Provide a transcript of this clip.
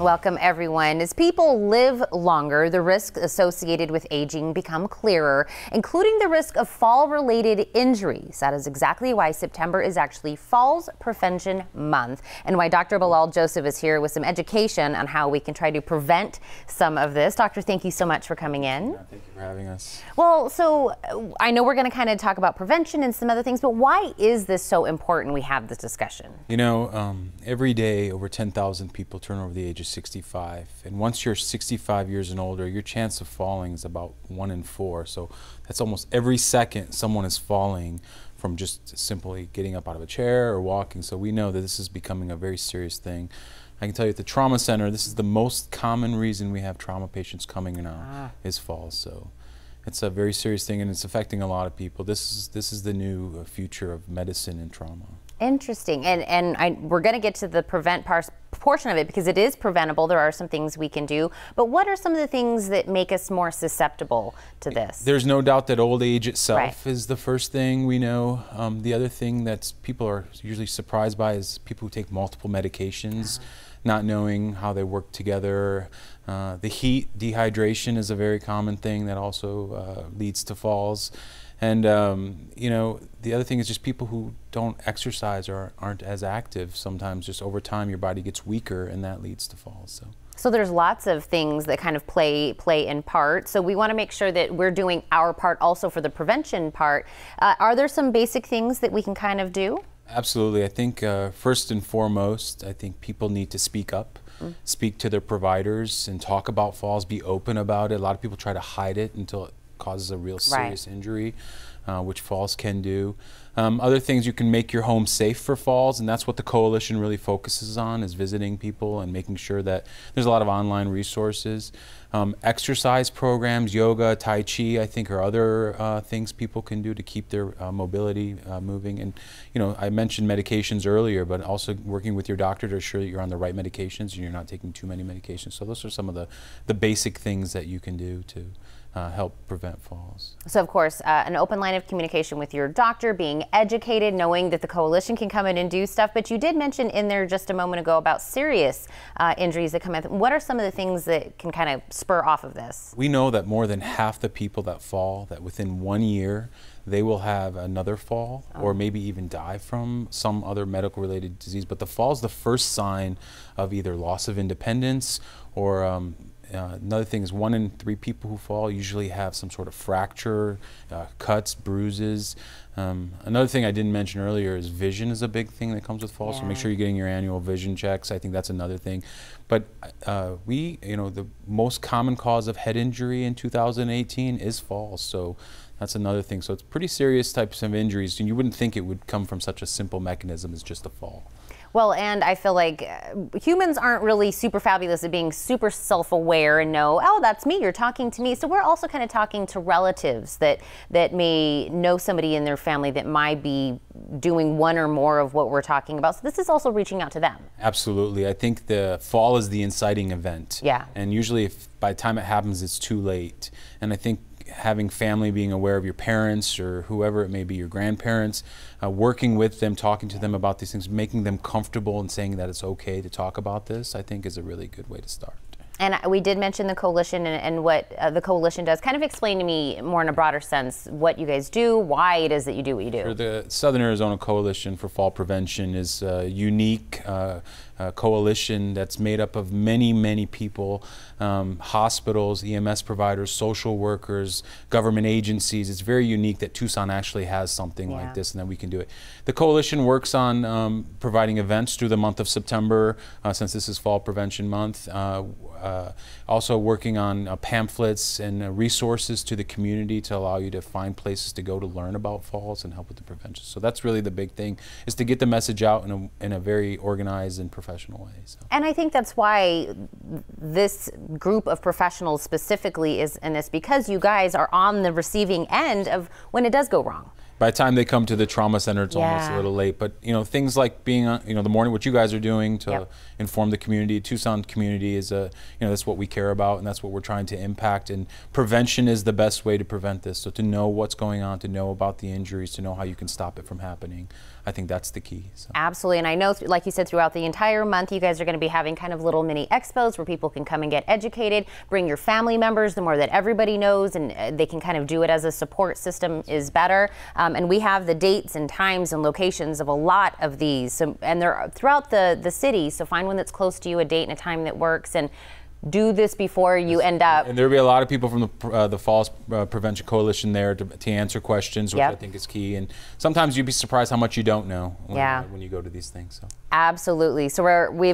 Welcome everyone. As people live longer, the risks associated with aging become clearer, including the risk of fall-related injuries. That is exactly why September is actually Falls Prevention Month, and why Dr. Bellal Joseph is here with some education on how we can try to prevent some of this. Doctor, thank you so much for coming in. Yeah, thank you for having us. Well, so I know we're going to kind of talk about prevention and some other things, but why is this so important we have this discussion? You know, every day over 10,000 people turn over the age of 65, and once you're 65 years and older, your chance of falling is about 1 in 4. So that's almost every second someone is falling from just simply getting up out of a chair or walking. So we know that this is becoming a very serious thing. I can tell you at the trauma center, this is the most common reason we have trauma patients coming now is falls. So it's a very serious thing, and it's affecting a lot of people. This is the new future of medicine and trauma. Interesting, and we're going to get to the prevent portion of it because it is preventable. There are some things we can do, but what are some of the things that make us more susceptible to this? There's no doubt that old age itself is the first thing we know. The other thing that people are usually surprised by is people who take multiple medications, not knowing how they work together. The heat, dehydration is a very common thing that also leads to falls. And you know, the other thing is just people who don't exercise or aren't as active. Sometimes just over time your body gets weaker, and that leads to falls. So there's lots of things that kind of play in part. So we want to make sure that we're doing our part also for the prevention part. Are there some basic things that we can kind of do? Absolutely. I think first and foremost, I think people need to speak up, speak to their providers and talk about falls, be open about it. A lot of people try to hide it until it causes a real serious injury, which falls can do. Other things, you can make your home safe for falls, and that's what the coalition really focuses on, is visiting people and making sure that there's a lot of online resources. Exercise programs, yoga, tai chi, I think are other things people can do to keep their mobility moving. And you know, I mentioned medications earlier, but also working with your doctor to ensure that you're on the right medications and you're not taking too many medications. So those are some of the basic things that you can do to help prevent falls. So of course, an open line of communication with your doctor, being educated, knowing that the coalition can come in and do stuff. But you did mention in there just a moment ago about serious injuries that come in. What are some of the things that can kind of spur off of this? We know that more than half the people that fall, that within 1 year, they will have another fall or maybe even die from some other medical related disease. But the fall is the first sign of either loss of independence or another thing is 1 in 3 people who fall usually have some sort of fracture, cuts, bruises. Another thing I didn't mention earlier is vision is a big thing that comes with falls. So make sure you're getting your annual vision checks. I think that's another thing. But you know, the most common cause of head injury in 2018 is falls. So that's another thing. So it's pretty serious types of injuries, and you wouldn't think it would come from such a simple mechanism as just a fall. Well, and I feel like humans aren't really super fabulous at being super self-aware and know, oh, that's me, you're talking to me. So we're also kind of talking to relatives that may know somebody in their family that might be doing one or more of what we're talking about. So this is also reaching out to them. Absolutely. I think the fall is the inciting event. Yeah. And usually by the time it happens, it's too late. And I think having family being aware of your parents or whoever it may be, your grandparents, working with them, talking to them about these things, making them comfortable and saying that it's okay to talk about this, I think is a really good way to start. And we did mention the coalition and what the coalition does. Kind of explain to me more in a broader sense what you guys do, why it is that you do what you do. Sure, the Southern Arizona Coalition for Fall Prevention is a unique coalition that's made up of many people, hospitals, EMS providers, social workers, government agencies. It's very unique that Tucson actually has something like this and that we can do it. The coalition works on providing events through the month of September, since this is Fall Prevention Month. Also working on pamphlets and resources to the community to allow you to find places to go to learn about falls and help with the prevention. So that's really the big thing, is to get the message out in a very organized and professional way. So. And I think that's why this group of professionals specifically is in this, because you guys are on the receiving end of when it does go wrong. By the time they come to the trauma center, it's almost a little late. But you know, things like being on, you know, the morning, what you guys are doing to inform the community, Tucson community is you know, that's what we care about, and that's what we're trying to impact. And prevention is the best way to prevent this. So to know what's going on, to know about the injuries, to know how you can stop it from happening, I think that's the key. So. Absolutely, and I know, like you said, throughout the entire month, you guys are going to be having kind of little mini expos where people can come and get educated, bring your family members. The more that everybody knows and they can kind of do it as a support system is better. And we have the dates and times and locations of a lot of these, so, and they're throughout the city, so find one that's close to you, a date and a time that works, and do this before you end up. And there'll be a lot of people from the Falls Prevention Coalition there to answer questions, which I think is key. And sometimes you'd be surprised how much you don't know when you go to these things. So. Absolutely. So we've